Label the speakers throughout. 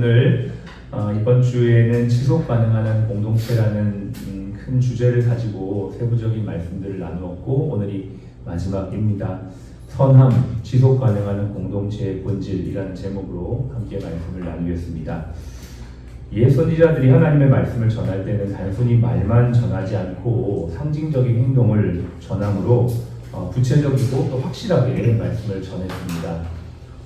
Speaker 1: 오늘 이번 주에는 지속 가능한 공동체라는 큰 주제를 가지고 세부적인 말씀들을 나누었고, 오늘이 마지막입니다. 선함, 지속 가능한 공동체의 본질이라는 제목으로 함께 말씀을 나누겠습니다. 옛 선지자들이 하나님의 말씀을 전할 때는 단순히 말만 전하지 않고 상징적인 행동을 전함으로 구체적이고 또 확실하게 말씀을 전했습니다.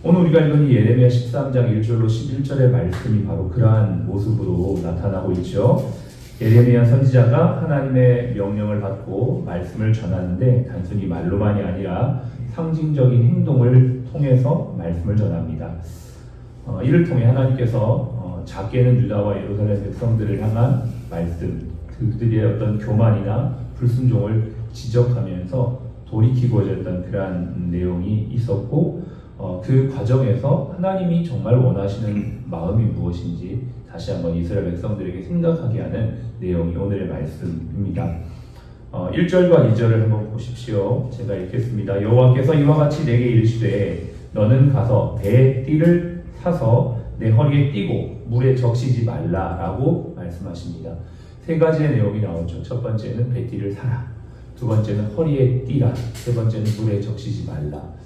Speaker 1: 오늘 우리가 읽은 예레미야 13장 1절로 11절의 말씀이 바로 그러한 모습으로 나타나고 있죠. 예레미야 선지자가 하나님의 명령을 받고 말씀을 전하는데 단순히 말로만이 아니라 상징적인 행동을 통해서 말씀을 전합니다. 이를 통해 하나님께서 작게는 유다와 예루살렘 백성들을 향한 말씀, 그들의 어떤 교만이나 불순종을 지적하면서 돌이키고자 했던 그러한 내용이 있었고, 그 과정에서 하나님이 정말 원하시는 마음이 무엇인지 다시 한번 이스라엘 백성들에게 생각하게 하는 내용이 오늘의 말씀입니다. 1절과 2절을 한번 보십시오. 제가 읽겠습니다. 여호와께서 이와 같이 내게 이르시되 너는 가서 배의 띠를 사서 내 허리에 띠고 물에 적시지 말라라고 말씀하십니다. 세 가지의 내용이 나오죠. 첫 번째는 배띠를 사라, 두 번째는 허리에 띠라, 세 번째는 물에 적시지 말라.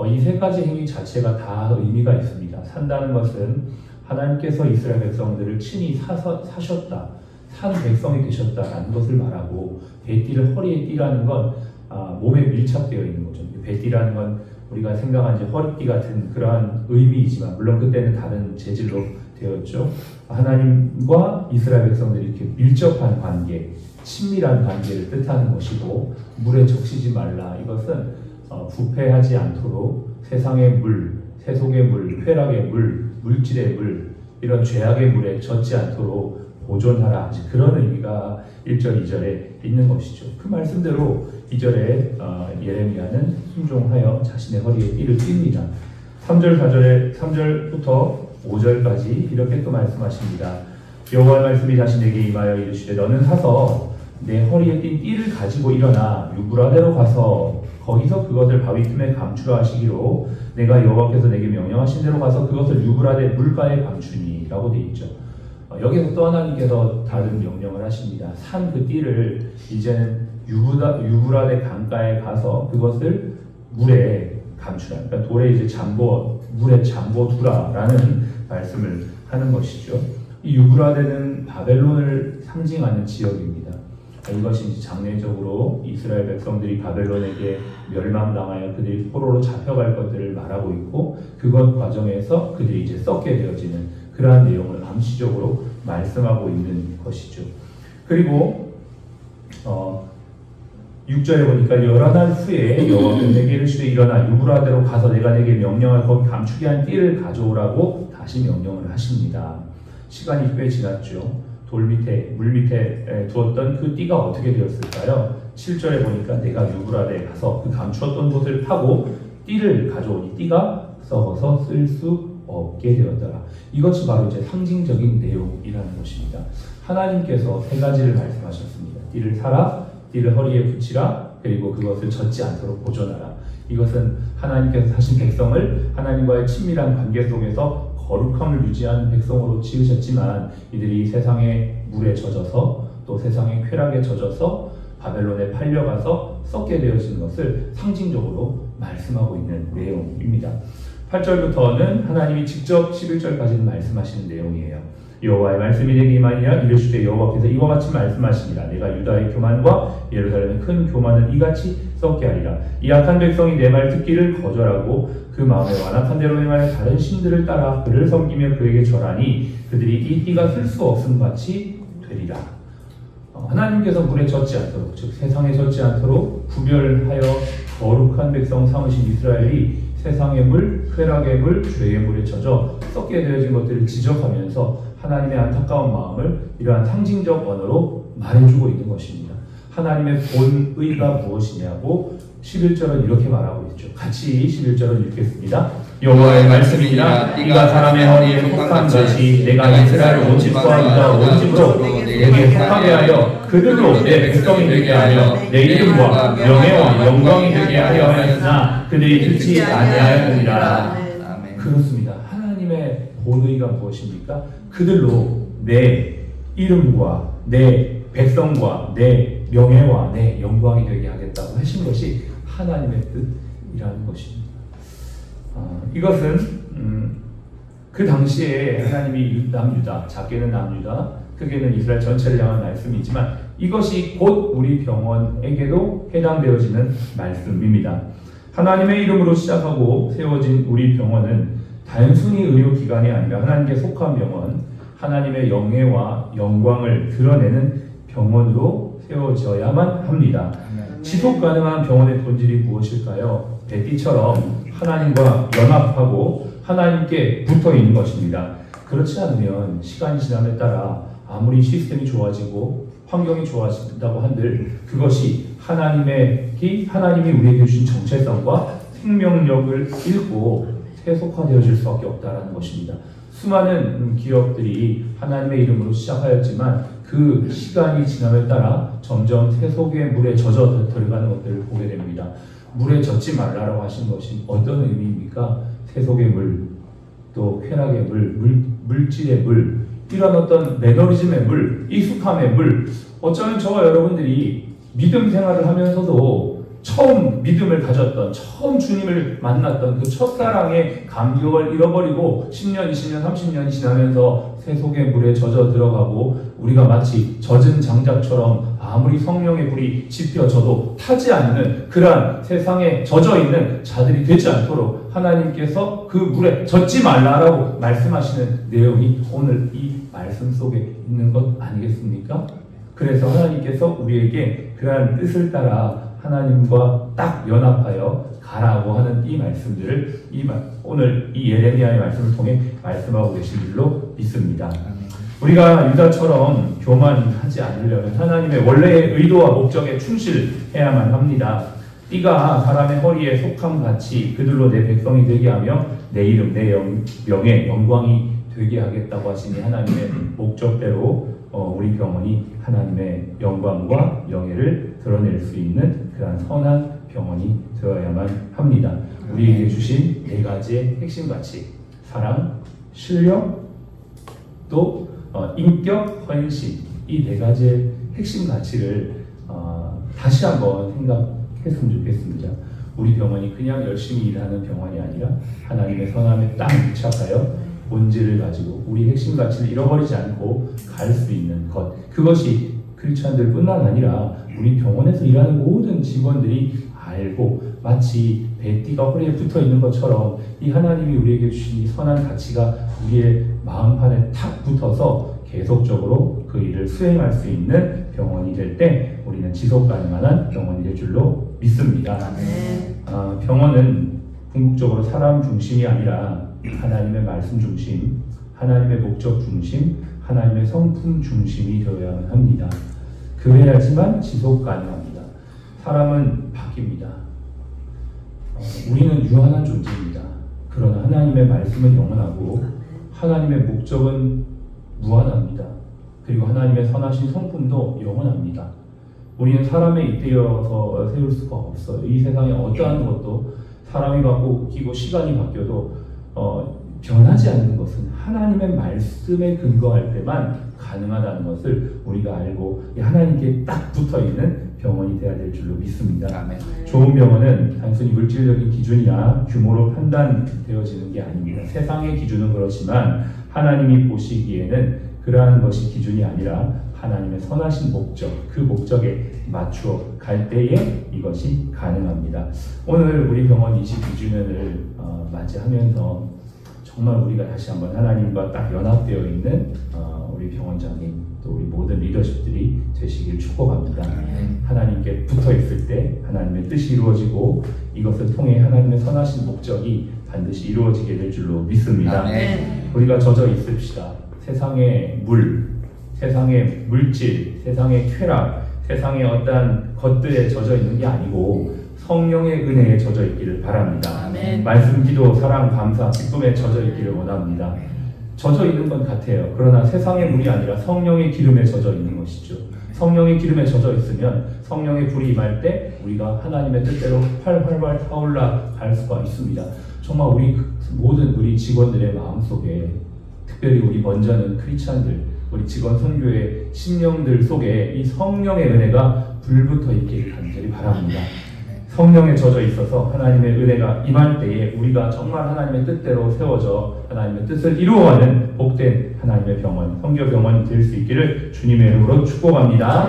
Speaker 1: 이 세 가지 행위 자체가 다 의미가 있습니다. 산다는 것은 하나님께서 이스라엘 백성들을 친히 사셨다, 산 백성이 되셨다라는 것을 말하고, 배띠를 허리에 띠라는 건 몸에 밀착되어 있는 거죠. 배띠라는 건 우리가 생각한 이제 허리띠 같은 그러한 의미이지만, 물론 그때는 다른 재질로 되었죠. 하나님과 이스라엘 백성들이 이렇게 밀접한 관계, 친밀한 관계를 뜻하는 것이고, 물에 적시지 말라, 이것은 부패하지 않도록 세상의 물, 세속의 물, 쾌락의 물, 물질의 물, 이런 죄악의 물에 젖지 않도록 보존하라, 그런 의미가 1절, 2절에 있는 것이죠. 그 말씀대로 2절에 예레미야는 순종하여 자신의 허리에 띠를 띱니다. 3절부터 5절까지 이렇게 또 말씀하십니다. 여호와의 말씀이 자신에게 임하여 이르시되 너는 사서 내 허리에 띈 띠를 가지고 일어나 유브라데로 가서 거기서 그것을 바위 틈에 감추라 하시기로 내가 여호와께서 내게 명령하신 대로 가서 그것을 유브라데 물가에 감추니 라고 되어 있죠. 여기서 또 하나님께서 다른 명령을 하십니다. 산 그 띠를 이제는 유브라데 강가에 가서 그것을 물에 감추라, 그러니까 돌에 이제 물에 잠궈두라라는 말씀을 하는 것이죠. 이 유브라데는 바벨론을 상징하는 지역입니다. 이것이 장례적으로 이스라엘 백성들이 바벨론에게 멸망당하여 그들이 포로로 잡혀갈 것들을 말하고 있고, 그것 과정에서 그들이 이제 썩게 되어지는 그러한 내용을 암시적으로 말씀하고 있는 것이죠. 그리고 6절에 보니까 여러 날 후에 여호와께서 내게 이르시되 일어나 유브라데로 가서 내가 내게 명령할 거기 감추게 한 띠를 가져오라고 다시 명령을 하십니다. 시간이 꽤 지났죠. 돌 밑에, 물 밑에 두었던 그 띠가 어떻게 되었을까요? 7절에 보니까 내가 유브라데에 가서 그 감추었던 곳을 파고 띠를 가져오니 띠가 썩어서 쓸 수 없게 되었더라. 이것이 바로 이제 상징적인 내용이라는 것입니다. 하나님께서 세 가지를 말씀하셨습니다. 띠를 사라, 띠를 허리에 붙이라, 그리고 그것을 젖지 않도록 보존하라. 이것은 하나님께서 사신 백성을 하나님과의 친밀한 관계 속에서 거룩함을 유지하는 백성으로 지으셨지만, 이들이 세상의 물에 젖어서 또 세상의 쾌락에 젖어서 바벨론에 팔려가서 썩게 되어진 것을 상징적으로 말씀하고 있는 내용입니다. 8절부터는 하나님이 직접 11절까지는 말씀하시는 내용이에요. 여호와의 말씀이 내게 임하니라 이르시되 여호와께서 이와 같이 말씀하시니라 내가 유다의 교만과 예루살렘의 큰 교만을 이같이 썩게 하리라. 이 악한 백성이 내 말 듣기를 거절하고 그 마음에 완악한 대로 행하여 다른 신들을 따라 그를 섬기며 그에게 절하니 그들이 이 띠가 쓸 수 없음 같이 되리라. 하나님께서 물에 젖지 않도록, 즉 세상에 젖지 않도록 구별하여 거룩한 백성 삼으신 이스라엘이 세상의 물, 쾌락의 물, 죄의 물에 젖어 썩게 되어진 것들을 지적하면서 하나님의 안타까운 마음을 이러한 상징적 언어로 말해주고 있는 것입니다. 하나님의 본의가 무엇이냐고 11절은 이렇게 말하고 있죠. 같이 11절을 읽겠습니다. 여호와의 말씀이니라 네가 사람의 허리에 속한 것이 내가 이스라엘 온 집과 유다 온 집으로 내게 속하게 하여 그들로 내 백성이 되게 하여 내 이름과 명예와 영광이 되게 하려 하였으나 그들이 듣지 아니하였느니라. 그렇습니다. 하나님의 본의가 무엇입니까? 그들로 내 이름과 내 백성과 내 명예와 내 영광이 되게 하겠다고 하신 것이 하나님의 뜻이라는 것입니다. 이것은 그 당시에 하나님이 남유다, 작게는 남유다, 크게는 이스라엘 전체를 향한 말씀이지만 이것이 곧 우리 병원에게도 해당되어지는 말씀입니다. 하나님의 이름으로 시작하고 세워진 우리 병원은 단순히 의료기관이 아니라 하나님께 속한 병원, 하나님의 영예와 영광을 드러내는 병원으로 세워져야만 합니다. 지속 가능한 병원의 본질이 무엇일까요? 베티처럼 하나님과 연합하고 하나님께 붙어 있는 것입니다. 그렇지 않으면 시간이 지남에 따라 아무리 시스템이 좋아지고 환경이 좋아진다고 한들 그것이 하나님이 우리에게 주신 정체성과 생명력을 잃고 세속화되어질 수밖에 없다는 것입니다. 수많은 기업들이 하나님의 이름으로 시작하였지만 그 시간이 지남에 따라 점점 세속의 물에 젖어 들어가는 것들을 보게 됩니다. 물에 젖지 말라고 하신 것이 어떤 의미입니까? 세속의 물, 또 쾌락의 물, 물질의 물, 이런 어떤 매너리즘의 물, 익숙함의 물, 어쩌면 저와 여러분들이 믿음 생활을 하면서도 처음 믿음을 가졌던, 처음 주님을 만났던 그 첫사랑의 감격을 잃어버리고 10년, 20년, 30년이 지나면서 세속의 물에 젖어 들어가고 우리가 마치 젖은 장작처럼 아무리 성령의 불이 지펴져도 타지 않는 그러한 세상에 젖어 있는 자들이 되지 않도록 하나님께서 그 물에 젖지 말라라고 말씀하시는 내용이 오늘 이 말씀 속에 있는 것 아니겠습니까? 그래서 하나님께서 우리에게 그러한 뜻을 따라 하나님과 딱 연합하여 가라고 하는 이 말씀들을 오늘 이 예레미야의 말씀을 통해 말씀하고 계신 줄로 믿습니다. 우리가 유다처럼 교만하지 않으려면 하나님의 원래의 의도와 목적에 충실해야만 합니다. 띠가 사람의 허리에 속함같이 그들로 내 백성이 되게 하며 내 이름, 내 명예, 영광이 되게 하겠다고 하시니 하나님의 목적대로 우리 병원이 하나님의 영광과 영예를 드러낼 수 있는 그런 선한 병원이 되어야만 합니다. 우리에게 주신 네 가지의 핵심 가치, 사랑, 신령, 또 인격, 헌신, 이 네 가지의 핵심 가치를 다시 한번 생각했으면 좋겠습니다. 우리 병원이 그냥 열심히 일하는 병원이 아니라 하나님의 선함에 딱 밀착하여 본질을 가지고 우리 핵심 가치를 잃어버리지 않고 갈 수 있는 것, 그것이 크리스찬들 뿐만 아니라 우리 병원에서 일하는 모든 직원들이 알고 마치 배띠가 허리에 붙어 있는 것처럼 이 하나님이 우리에게 주신 이 선한 가치가 우리의 마음판에 탁 붙어서 계속적으로 그 일을 수행할 수 있는 병원이 될 때 우리는 지속 가능한 병원이 될 줄로 믿습니다. 병원은 궁극적으로 사람 중심이 아니라 하나님의 말씀 중심, 하나님의 목적 중심, 하나님의 성품 중심이 되어야만 합니다. 그래야지만 지속 가능합니다. 사람은 바뀝니다. 우리는 유한한 존재입니다. 그러나 하나님의 말씀은 영원하고 하나님의 목적은 무한합니다. 그리고 하나님의 선하신 성품도 영원합니다. 우리는 사람에 잇대어서 세울 수가 없어요. 이 세상에 어떠한 것도 사람이 바뀌고 시간이 바뀌어도 변하지 않는 것은 하나님의 말씀에 근거할 때만 가능하다는 것을 우리가 알고 하나님께 딱 붙어있는 병원이 되어야 될 줄로 믿습니다. 아멘. 좋은 병원은 단순히 물질적인 기준이나 규모로 판단되어지는 게 아닙니다. 세상의 기준은 그렇지만 하나님이 보시기에는 그러한 것이 기준이 아니라 하나님의 선하신 목적, 그 목적에 맞추어 갈 때에 이것이 가능합니다. 오늘 우리 병원 22주년을 맞이하면서 정말 우리가 다시 한번 하나님과 딱 연합되어 있는 우리 병원장님 또 우리 모든 리더십들이 되시길 축복합니다. 하나님께 붙어 있을 때 하나님의 뜻이 이루어지고 이것을 통해 하나님의 선하신 목적이 반드시 이루어지게 될 줄로 믿습니다. 우리가 젖어 있읍시다. 세상의 물, 세상의 물질, 세상의 쾌락, 세상의 어떠한 것들에 젖어 있는 게 아니고 성령의 은혜에 젖어 있기를 바랍니다. 아멘. 말씀, 기도, 사랑, 감사, 기쁨에 젖어 있기를 원합니다. 져져 있는 건 같아요. 그러나 세상의 물이 아니라 성령의 기름에 젖어 있는 것이죠. 성령의 기름에 젖어 있으면 성령의 불이 임할 때 우리가 하나님의 뜻대로 활활 타올라 갈 수가 있습니다. 정말 우리 모든 우리 직원들의 마음속에 특별히 우리 먼저는 크리스찬들, 우리 직원 선교의 심령들 속에 이 성령의 은혜가 불붙어 있기를 간절히 바랍니다. 성령에 젖어 있어서 하나님의 은혜가 임할 때에 우리가 정말 하나님의 뜻대로 세워져 하나님의 뜻을 이루어가는 복된 하나님의 병원, 선교 병원이 될 수 있기를 주님의 이름으로 축복합니다.